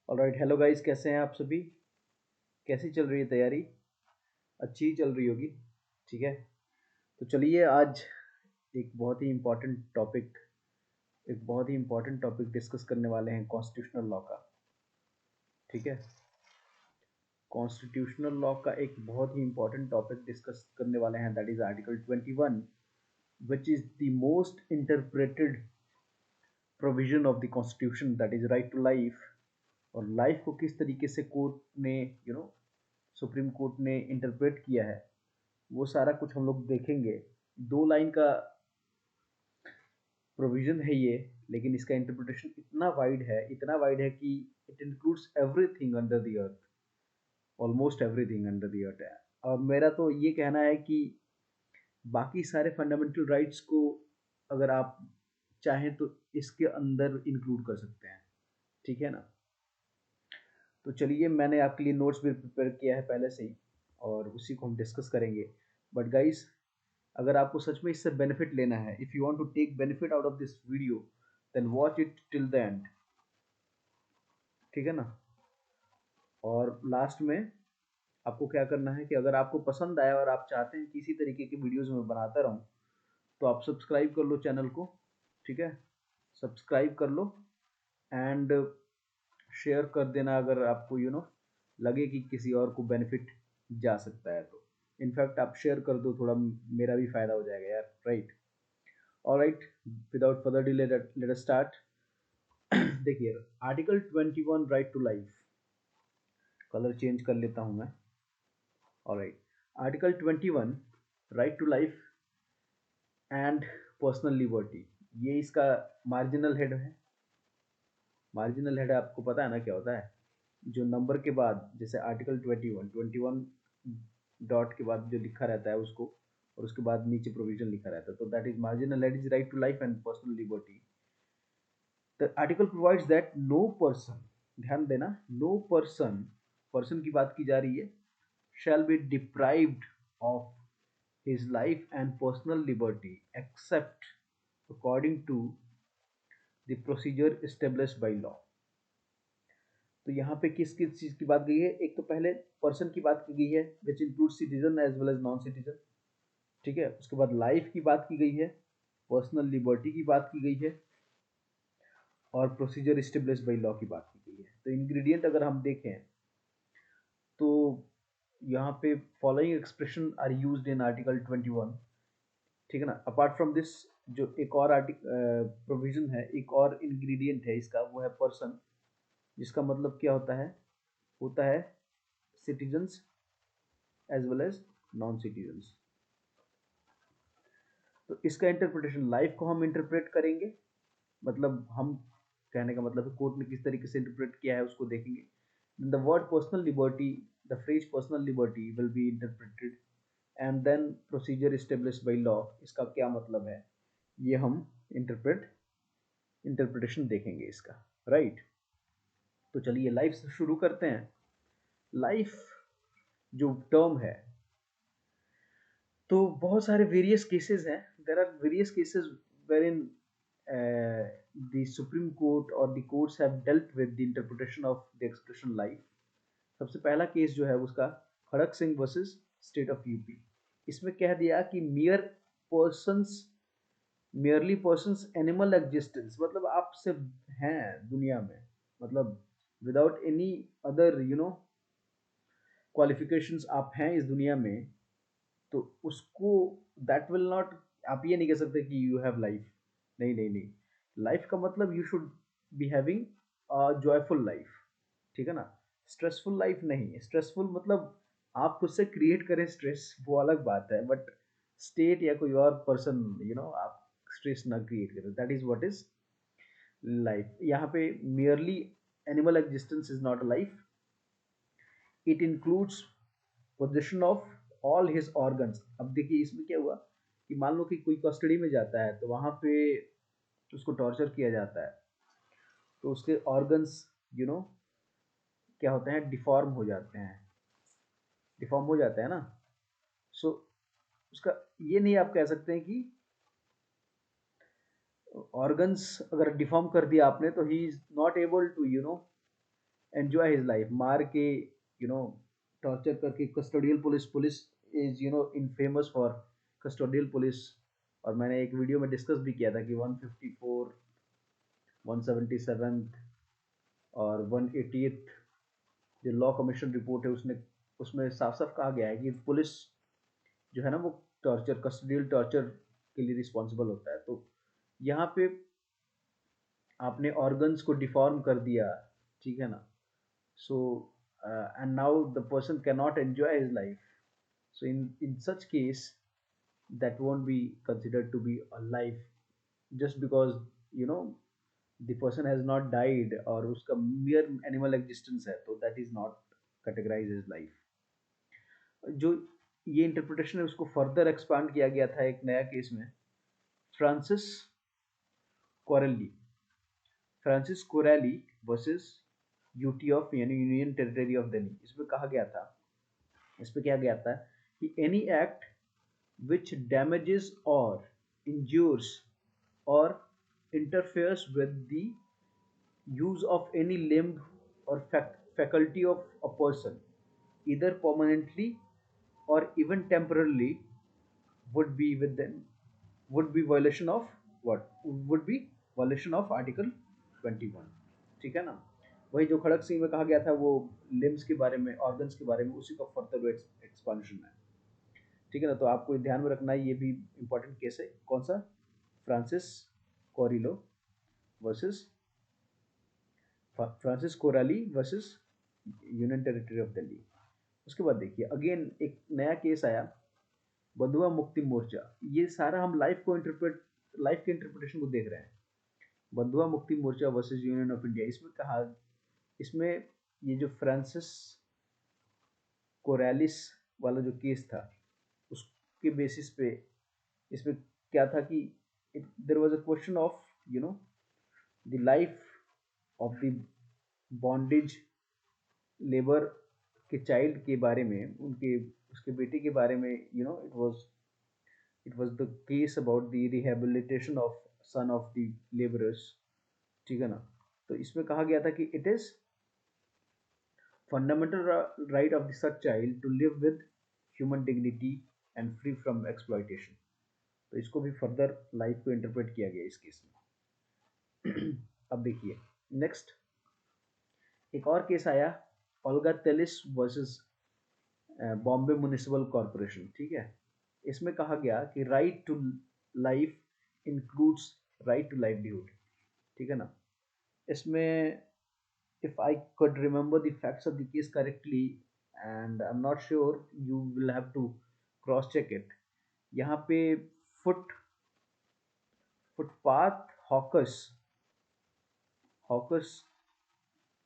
Alright, hello guys, कैसे हैं आप सभी? कैसी चल रही है तैयारी? अच्छी ही चल रही होगी। ठीक है। तो चलिए आज एक बहुत ही इम्पोर्टेंट टॉपिक डिस्कस करने वाले हैं कॉन्स्टिट्यूशनल लॉ का। ठीक है। कॉन्स्टिट्यूशनल लॉ का एक बहुत ही इम्पोर्टेंट टॉपिक डिस्कस करने वाले हैं, that is article 21, which is the most interpreted provision of the constitution, that is right to life. और लाइफ को किस तरीके से कोर्ट ने सुप्रीम कोर्ट ने इंटरप्रेट किया है, वो सारा कुछ हम लोग देखेंगे। 2 लाइन का प्रोविजन है ये, लेकिन इसका इंटरप्रिटेशन इतना वाइड है कि it includes everything under the earth, almost everything under the earth है। और मेरा तो ये कहना है कि बाकी सारे फंडामेंटल राइट्स को अगर आप चाहें तो इसके अंदर इंक्लूड कर सकते हैं। ठीक है ना? तो चलिए, मैंने आपके लिए नोट्स भी प्रिपेयर किया है पहले से ही, और उसी को हम डिस्कस करेंगे। बट गाइस, अगर आपको सच में इससे बेनिफिट लेना है, if you want to take benefit out of this video, then watch it till the end. ठीक है ना? और लास्ट में आपको क्या करना है कि अगर आपको पसंद आया और आप चाहते हैं कि इसी तरीके की वीडियोस में बनाता रहूं, तो आप सब्सक्राइब कर लो चैनल को। ठीक है? सब्सक्राइब कर लो एंड शेयर कर देना अगर आपको लगे कि किसी और को बेनिफिट जा सकता है तो। इनफैक्ट आप शेयर कर दो, थोड़ा मेरा भी फायदा हो जाएगा यार, right? Alright, without further delay let us start. देखिए, article 21 right to life, colour change कर लेता हूं मैं। Alright, article 21 right to life and personal liberty, ये इसका मार्जिनल हेड है। मार्जिनल हेड आपको पता है ना क्या होता है? जो नंबर के बाद, जैसे आर्टिकल 21 डॉट के बाद जो लिखा रहता है उसको, और उसके बाद नीचे प्रोविजन लिखा रहता है, तो that is marginal head is right to life and personal liberty. The article provides that no person, ध्यान देना, नो पर्सन, पर्सन की बात की जा रही है, shall be deprived of his life and personal liberty except according to the procedure established by law। तो यहाँ पे किस किस चीज की बात गई है? एक तो पहले पर्सन की बात की गई है, which include citizen as well as non citizen. ठीक है। उसके बाद लाइफ की बात की गई है, पर्सनल लिबर्टी की बात की गई है, और प्रोसीजर स्टेब्लिश बाई लॉ की बात की गई है। तो इंग्रेडिएंट अगर हम देखें तो यहाँ पे following expression are used in article 21। ठीक है ना? अपार्ट फ्रॉम दिस, जो एक और प्रोविजन है, एक और इंग्रेडिएंट है इसका, वो है पर्सन, जिसका मतलब क्या होता है citizens as well as non citizens. तो इसका इंटरप्रिटेशन, लाइफ को हम इंटरप्रेट करेंगे, मतलब हम, कहने का मतलब है कोर्ट ने किस तरीके से इंटरप्रेट किया है उसको देखेंगे। The word personal liberty, the phrase personal liberty will be interpreted, and then procedure established by law, इसका क्या मतलब है, ये हम इंटरप्रिटेशन देखेंगे इसका, राइट? तो चलिए लाइफ से शुरू करते हैं। लाइफ जो टर्म है, तो बहुत सारे वेरियस केसेस हैं। There are various cases were in the supreme Court और the courts have dealt with the interpretation of the expression life. सबसे पहला केस जो है उसका, Kharak Singh versus state of UP. इसमें कह दिया कि मियरली पर्सन्स एनिमल एग्जिस्टेंस, मतलब आप सिर्फ हैं दुनिया में, मतलब विदाउट एनी अदर क्वालिफिकेशंस आप हैं इस दुनिया में, तो उसको, दैट विल नॉट, आप ये नहीं कह सकते कि यू हैव लाइफ। नहीं नहीं नहीं, लाइफ का मतलब you should be having a joyful life. ठीक है ना? स्ट्रेसफुल लाइफ नहीं। स्ट्रेसफुल मतलब आप खुद से क्रिएट करें स्ट्रेस, वो अलग बात है, बट स्टेट या कोई और पर्सन आप स्ट्रेस ना क्रिएट करें, that is what is life. यहाँ पे merely animal existence is not a life, it includes position of all his organs. अब देखिए इसमें क्या हुआ कि मान लो कि कोई कस्टडी में जाता है, तो वहां पे उसको टॉर्चर किया जाता है, तो उसके ऑर्गन्स यू नो क्या होते हैं, डिफॉर्म हो जाते हैं ना। सो उसका, ये नहीं आप कह सकते हैं कि ऑर्गन्स अगर डिफॉर्म कर दिया आपने, तो he is not able to enjoy his life, मार के, यू नो, टॉर्चर करके। Custodial police, police is infamous for custodial police. और मैंने एक वीडियो में डिस्कस भी किया था कि 154, 177 और 188 जो लॉ कमीशन रिपोर्ट है उसने, उसमें साफ साफ कहा गया है कि पुलिस जो है ना वो टॉर्चर, कस्टोडियल टॉर्चर के लिए रिस्पॉन्सिबल होता है। तो यहाँ पे आपने ऑर्गन्स को डिफॉर्म कर दिया, ठीक है ना। So and now the person can not enjoy his life. So in such case that won't be considered to be a life, just because you know the person has not died और उसका mere animal existence है, तो that is not categorized as life। जो ये interpretation है उसको further expand किया गया था एक नया केस में, Francis Corelli, Francis Corelli versus UT of यानी यूनियन टेरिटरी ऑफ दिल्ली। इसमें कहा गया था, इस पे क्या गया था कि any act which damages or injures or interferes with the use of any limb or faculty of a person, either permanently or even temporarily, would be within, would be violation of what, would be violation of article 21। ठीक है ना। वही जो खड़क सिंह में कहा गया था वो लिम्स के बारे में, ऑर्गन्स के बारे में, उसी का फर्दर एक्सपांशन है। ठीक है ना। तो आपको ध्यान में रखना है, ये भी इंपॉर्टेंट केस है। कौन सा? Francis Corillo versus, Francis Coralie versus Union Territory of Delhi. उसके बाद देखिए अगेन एक नया केस आया, बंधुआ मुक्ति मोर्चा। ये सारा हम लाइफ को इंटरप्रेट, लाइफ के इंटरप्रिटेशन को देख रहे हैं। बंधुआ Mukti Morcha versus Union of India. इसमें कहा, इसमें ये जो फ्रांसिस कोरालिस वाला जो केस था उसके बेसिस पे इसमें क्या था कि there was a question of the life of the bondage labour के चाइल्ड के बारे में, उनके उसके बेटे के बारे में, it was the case about the rehabilitation of son of the labourers. ठीक है ना। तो इसमें कहा गया था कि it is fundamental right of the such child to live with human dignity and free from exploitation. तो इसको भी फर्दर लाइफ को इंटरप्रेट किया गया इस केस में। अब देखिए नेक्स्ट एक और केस आया, Olga Tellis versus Bombay municipal corporation. ठीक है। इसमें कहा गया कि right to life includes right to livelihood. ठीक है ना। इसमें if I could remember the facts of the case correctly, and I'm not sure, you will have to cross check it। यहाँ पे फुटपाथ हॉकर्स, हॉकर्स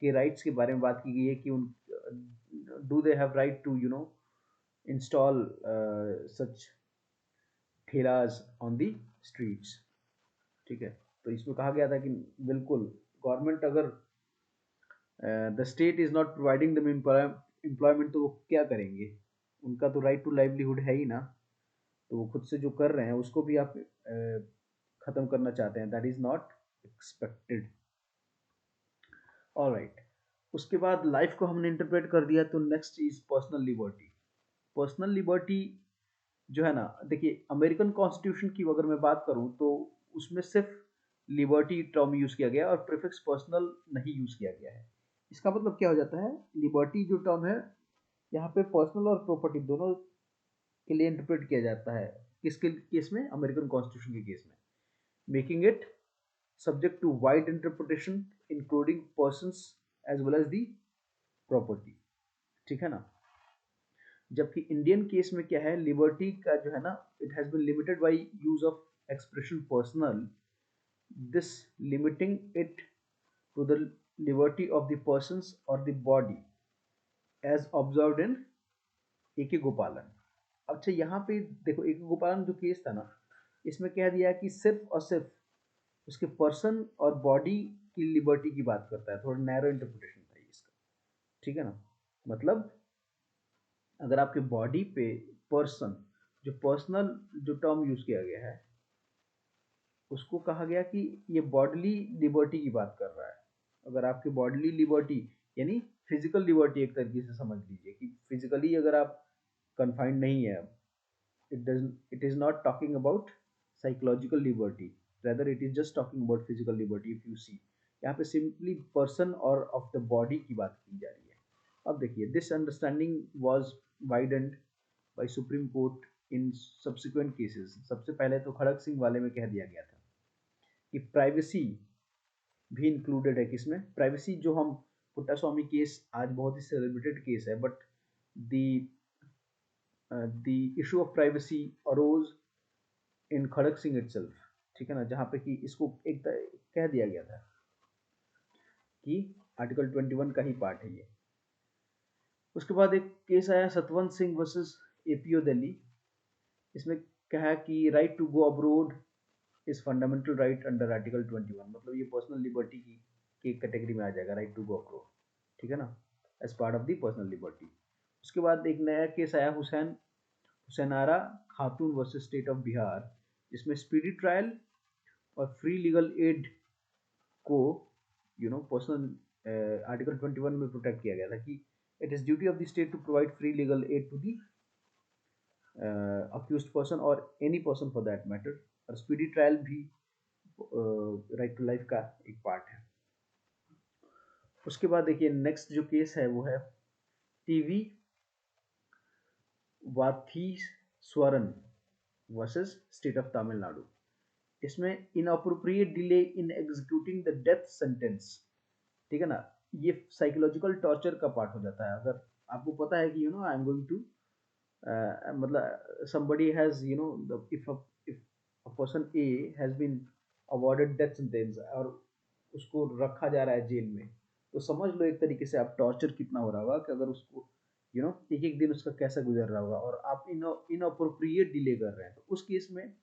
के rights के बारे में बात की गई है कि उन do they have right to install such ठेलास ऑन दी स्ट्रीट्स। ठीक है। तो इसमें कहा गया था कि बिल्कुल गवर्नमेंट अगर the state is not providing दम एम्प्लॉयमेंट तो वो क्या करेंगे, उनका तो राइट टू लाइवलीहुड है ही ना। तो वो खुद से जो कर रहे हैं उसको भी आप खत्म करना चाहते हैं, that is not expected. Alright. उसके बाद लाइफ को हमने इंटरप्रेट कर दिया, तो next is personal liberty. Personal liberty जो है ना, देखिए अमेरिकन कॉन्स्टिट्यूशन की अगर मैं बात करूं तो उसमें सिर्फ लिबर्टी टर्म यूज किया गया और प्रीफिक्स पर्सनल नहीं यूज किया गया है। इसका मतलब क्या हो जाता है, लिबर्टी जो टर्म है यहाँ पे पर्सनल और प्रॉपर्टी दोनों के लिए इंटरप्रेट किया जाता है। किसके केस में? अमेरिकन कॉन्स्टिट्यूशन के केस में, making it subject to wide interpretation including persons as well as the property। ठीक है ना। जबकि इंडियन केस में क्या है, लिबर्टी का जो है ना, it has been limited by use of expression personal, this limiting it to the liberty of the persons और the body as observed in AK. Gopalan. अच्छा यहाँ पे देखो ए.के. गोपालन जो केस था ना, इसमें कह दिया कि सिर्फ और सिर्फ उसके पर्सन और बॉडी की लिबर्टी की बात करता है। थोड़ा नैरो इंटरप्रिटेशन था इसका। ठीक है ना। मतलब अगर आपके बॉडी पे पर्सन, जो पर्सनल जो टर्म यूज किया गया है उसको कहा गया कि ये बॉडली लिबर्टी की बात कर रहा है। अगर आपकी बॉडली लिबर्टी यानी फिजिकल लिबर्टी एक तरीके से समझ लीजिए कि फिजिकली अगर आप कन्फाइंड नहीं है, it is not talking about psychological liberty, rather it is just talking about physical liberty. If you see, यहाँ पे सिंपली पर्सन और ऑफ द बॉडी की बात की जा रही है. अब देखिए, this understanding was widened by supreme court in subsequent cases. सबसे पहले तो खड़क सिंह वाले में कह दिया गया था कि प्राइवेसी भी इंक्लूडेड है. किसमें प्राइवेसी? जो हम पुट्टास्वामी केस आज बहुत ही सेलिब्रेटेड केस है, but the issue of privacy arose in Kharak Singh itself. ठीक है ना, जहाँ पे कि इसको एक कह दिया गया था कि आर्टिकल 21 का ही पार्ट है ये. उसके बाद एक केस आया सतवंत सिंह वर्सेस एपीओ दिल्ली. इसमें कहा कि right to go abroad is fundamental right under article 21. मतलब ये पर्सनल लिबर्टी की कैटेगरी में आ जाएगा, राइट टू गो अब्रोड. ठीक है ना, as part of the personal liberty. उसके बाद एक नया केस आया हुसैनारा खातून वर्सेस स्टेट ऑफ बिहार, जिसमें स्पीडी ट्रायल और फ्री लीगल एड को पर्सनल आर्टिकल 21 में प्रोटेक्ट किया गया था कि it is duty of the state to provide free legal aid to the accused person और any person for that matter. और स्पीडी ट्रायल भी राइट टू लाइफ का एक पार्ट है. उसके बाद देखिए नेक्स्ट जो केस है वो है TV Vatheeswaran versus state of Tamil Nadu. इसमें inappropriate delay in executing the death sentence. ठीक है ना, ये साइकोलॉजिकल टॉर्चर का पार्ट हो जाता है. अगर आपको पता है कि आई एम गोइंग टू मतलब somebody has if a person A has been awarded death sentence और उसको रखा जा रहा है जेल में, तो समझ लो एक तरीके से आप टॉर्चर कितना हो रहा होगा कि अगर उसको एक एक दिन उसका कैसा गुजर रहा होगा और आप इनअप्रोप्रिएट डिले कर रहे हैं. तो उस केस में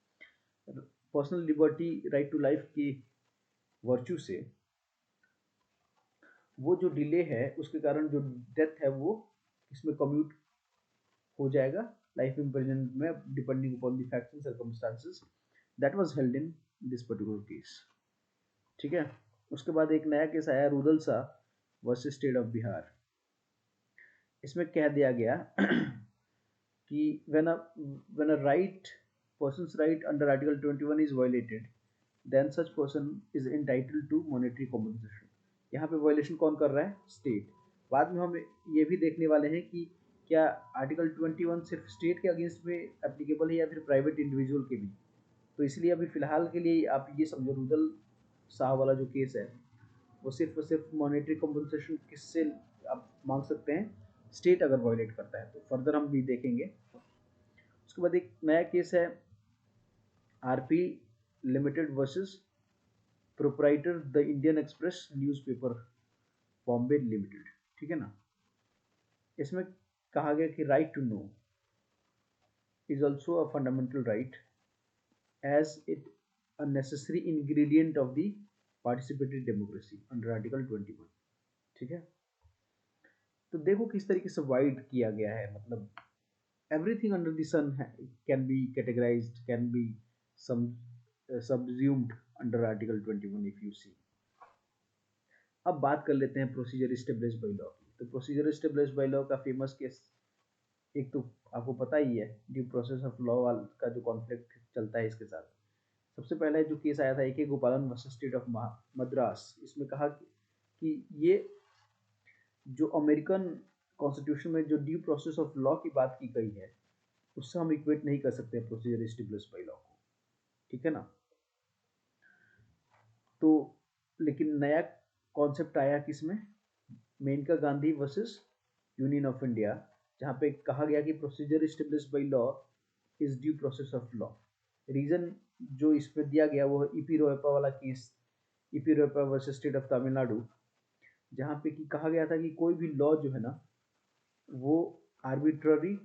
personal liberty right to life की वर्च्यू से वो जो डिले है उसके कारण जो डेथ है वो इसमें कम्यूट हो जाएगा लाइफ इम्प्रिजनमेंट में, depending upon the facts and circumstances. That was held in this particular case. ठीक है. उसके बाद एक नया केस आया रुदल सा वर्सेस स्टेट ऑफ बिहार. इसमें कह दिया गया कि when a right person's right under article 21 is violated, then such person is entitled to monetary compensation. यहाँ पे वायलेशन कौन कर रहा है? स्टेट. बाद में हम ये भी देखने वाले हैं कि क्या आर्टिकल 21 सिर्फ स्टेट के अगेंस्ट में एप्लीकेबल है या फिर प्राइवेट इंडिविजुअल के भी. तो इसलिए अभी फिलहाल के लिए आप ये समझो रुदल शाह वाला जो केस है वो सिर्फ और सिर्फ मॉनेटरी कॉम्पनसेशन किससे आप मांग सकते हैं? स्टेट अगर वायलेट करता है. तो फर्दर हम भी देखेंगे. उसके बाद एक नया केस है RP limited versus proprietor the Indian Express newspaper Bombay limited. ठीक है ना. इसमें कहा गया कि right to know is also a fundamental right as it a necessary ingredient of the participatory democracy under article 21. ठीक है. तो देखो किस तरीके से वाइड किया गया है. मतलब everything under the sun can be categorized, can be some subsumed under article 21 if you see. अब बात कर लेते हैं प्रोसीजर इस्टेब्लिश्ड बाय लॉ की. तो प्रोसीजर इस्टेब्लिश्ड बाय लॉ का फेमस केस एक तो आपको पता ही है, ड्यू प्रोसेस ऑफ लॉ का जो कॉन्फ्लिक्ट चलता है इसके साथ. सबसे पहले जो केस आया था ए.के. गोपालन वर्सेस स्टेट ऑफ मद्रास. इसमें कहा कि ये जो अमेरिकन कॉन्स्टिट्यूशन में जो ड्यू प्रोसेस ऑफ लॉ की बात की गई है उससे हम इक्वेट नहीं कर सकते प्रोसीजर इस्टेब्लिश्ड बाय लॉ को. ठीक है ना. तो लेकिन नया कॉन्सेप्ट आया किसमें? Maneka Gandhi versus Union of India, जहाँ पे कहा गया कि procedure established by law is due process of law. Reason जो इसमें दिया गया वो है ईपी रोयप्पा वाला case, EP Royappa versus state of Tamil Nadu, जहाँ पे कि कहा गया था कि कोई भी लॉ जो है ना वो आर्बिट्ररी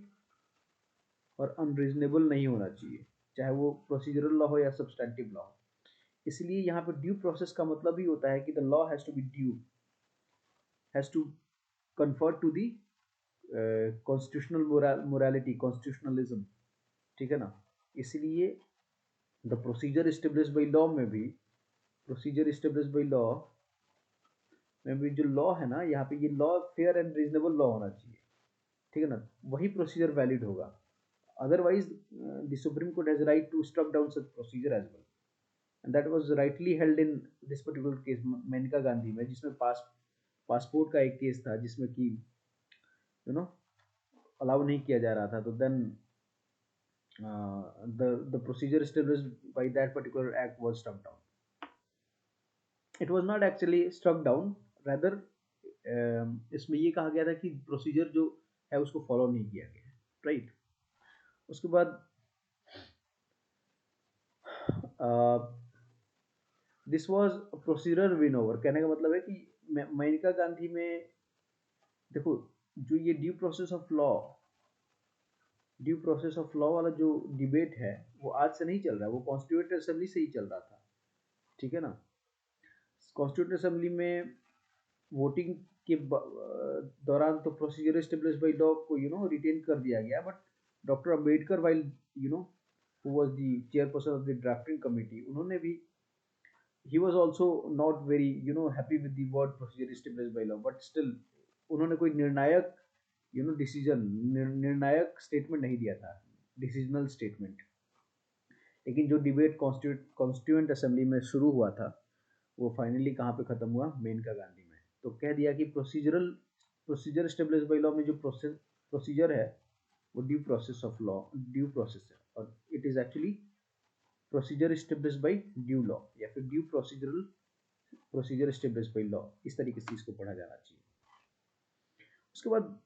और अनरीजनेबल नहीं होना चाहिए, चाहे वो प्रोसीजरल लॉ हो या सब्सटेंटिव लॉ. इसलिए यहाँ पे ड्यू प्रोसेस का मतलब ही होता है कि the law has to be due, has to confer to the constitutional morality, constitutionalism. ठीक है ना. इसलिए the procedure established by law में भी प्रोसीजर इस्टेब्लिश्ड बाय लॉ में भी जो लॉ है ना, यहाँ पे ये law fair and reasonable law होना चाहिए, ठीक है ना, वही प्रोसीजर वैलिड होगा। Otherwise the supreme court has right to struck down such procedure as well, and that was rightly held in this particular case Maneka Gandhi में, जिसमें पासपोर्ट का एक केस था जिसमें कि यू नो अलाउ नहीं किया जा रहा था, तो then the procedure established by that particular act was struck down. It was not actually struck down, rather इसमें ये कहा गया था कि प्रोसीजर जो है उसको फॉलो नहीं किया गया, राइट। उसके बाद this was procedural win over, कहने का मतलब है कि मेनका गांधी में देखो, जो ये ड्यू प्रोसेस ऑफ लॉ वाला जो डिबेट है वो आज से नहीं चल रहा है, वो कॉन्स्टिट्यूएंट असेंबली से ही चल रहा था, ठीक है ना। कॉन्स्टिट्यूंट असेंबली में वोटिंग के दौरान तो प्रोसीजर एस्टेब्लिश बाय लॉ को रिटेन कर दिया गया, but doctor Ambedkar while you know who was the chairperson of the drafting committee, उन्होंने भी he was also not very happy with the word procedure established by law, but still उन्होंने कोई निर्णायक decision, निर्णायक स्टेटमेंट नहीं दिया था, डिसीजनल स्टेटमेंट। लेकिन जो डिबेट कॉन्स्टिट्यूएंट असेंबली में शुरू हुआ था वो फाइनली कहाँ पे खत्म हुआ, मेनका गांधी में। तो कह दिया कि प्रोसीजर स्टेब्लिश बाय लॉ में जो प्रोसीजर है वो ड्यू प्रोसेस है, और it is actually procedure establish by due law, या फिर due procedure establish by law, इस तरीके से इसको पढ़ा जाना चाहिए। उसके बाद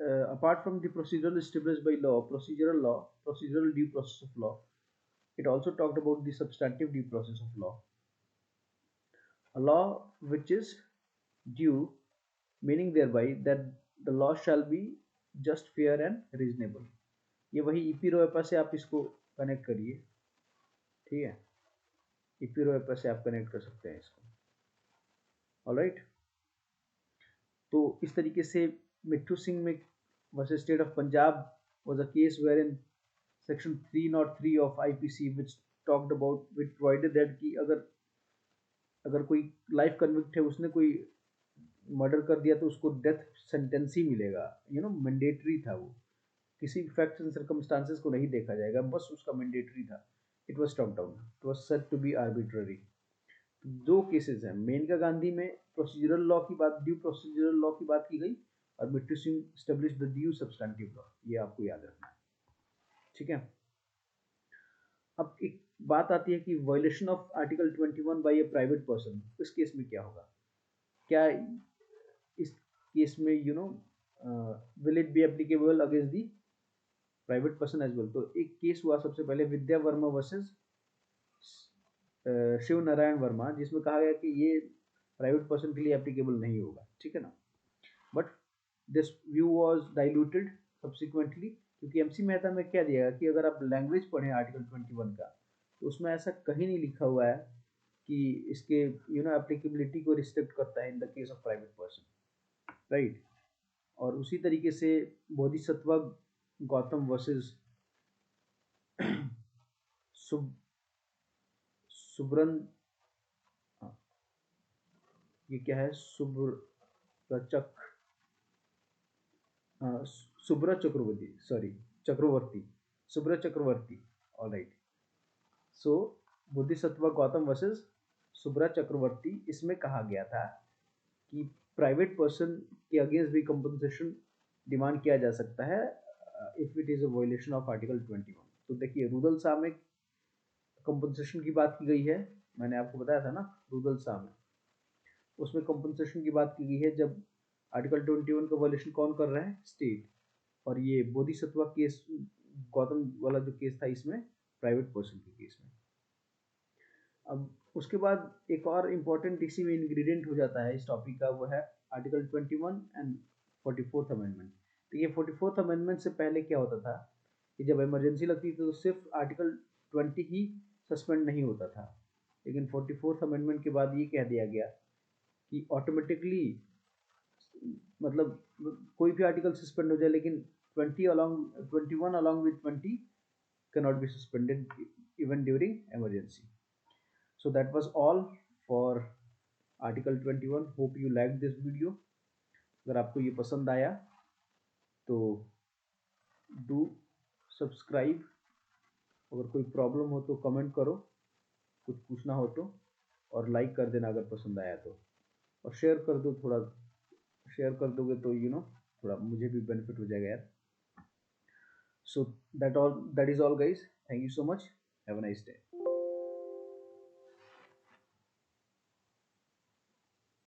apart from the procedure establish by law, procedural due process of law, it also talked about the substantive due process of law. A law which is due, meaning thereby that the law shall be just, fair and reasonable. ये वही EP रोएपा से आप इसको connect करिए, ठीक है, EP रोएपा से आप कनेक्ट कर सकते हैं इसको, ऑलराइट। तो इस तरीके से मिट्ठू सिंह में versus state of Punjab was a case wherein section 303 of IPC which provided that कि अगर कोई लाइफ कन्विक्ट है, उसने कोई मर्डर कर दिया तो उसको डेथ सेंटेंस ही मिलेगा, मैंडेटरी था वो, किसी फैक्ट्स एंड सर्कमस्टांसेस को नहीं देखा जाएगा, बस उसका मैंडेटरी था। It was struck down, it was said to be arbitrary. दो केसेस हैं, मेनका गांधी में प्रोसीजरल लॉ की बात, ड्यू प्रोसीजरल लॉ की बात की गई, और Mittu Singh establish the due substantive law, ये आपको याद रखना है, ठीक है। अब एक बात आती है कि violation of article 21 by a private person, इस केस में क्या होगा, क्या इस केस में will it be applicable against the private person as well. तो एक केस हुआ सबसे पहले, विद्या वर्मा वर्सेस शिव नारायण वर्मा, जिसमें कहा गया कि ये प्राइवेट पर्सन के लिए एप्लीकेबल नहीं होगा, ठीक है ना। But this view was diluted subsequently, क्योंकि एमसी मेहता में क्या दिया कि अगर आप लैंग्वेज पढ़ें आर्टिकल 21 का, तो उसमें ऐसा कहीं नहीं लिखा हुआ है कि इसके एप्लीकेबिलिटी को रिस्ट्रिक्ट करता है in the case of private person, right. और उसी तरीके से बोधिसत्व गौतम वर्सेस सुब सुब्रन, ये क्या है, सुब्रचक सुब्रत चक्रवर्ती, सॉरी चक्रवर्ती, सुब्रत चक्रवर्ती, ऑलराइट। सो बोधिसत्व गौतम वर्सेस सुब्रत चक्रवर्ती, इसमें कहा गया था कि प्राइवेट पर्सन के अगेंस्ट भी कंपनसेशन डिमांड किया जा सकता है if it is a violation of article 21। तो देखिए रुदल शाह में कंपनसेशन की बात की गई है, मैंने आपको बताया था ना, रुदल शाह में उसमें कंपनसेशन की बात की गई है, जब आर्टिकल 21 का वायलेशन कौन कर रहा है, स्टेट। और ये बोधिसत्व केस, गौतम वाला जो केस था, इसमें प्राइवेट पर्सन के केस में। अब उसके बाद एक और इम्पोर्टेंट इसी में इंग्रेडिएंट हो जाता है इस टॉपिक का, वो है आर्टिकल 21 एंड 44th अमेंडमेंट। तो ये 44th अमेंडमेंट से पहले क्या होता था कि जब इमरजेंसी लगती थी तो सिर्फ आर्टिकल 20 ही सस्पेंड नहीं होता था, लेकिन 44th अमेंडमेंट के बाद ये कह दिया गया कि ऑटोमेटिकली, मतलब कोई भी आर्टिकल सस्पेंड हो जाए, लेकिन 21 along with 20 cannot be suspended even during emergency. So that was all for article 21। Hope you like this video. अगर आपको ये पसंद आया तो डू सब्सक्राइब। अगर कोई प्रॉब्लम हो तो कमेंट करो, कुछ पूछना हो तो, और लाइक कर देना अगर पसंद आया तो, और शेयर कर दो। थोड़ा शेयर कर दोगे तो थोड़ा मुझे भी बेनिफिट हो जाएगा यार। So that is all guys. Thank you so much. Have a nice day.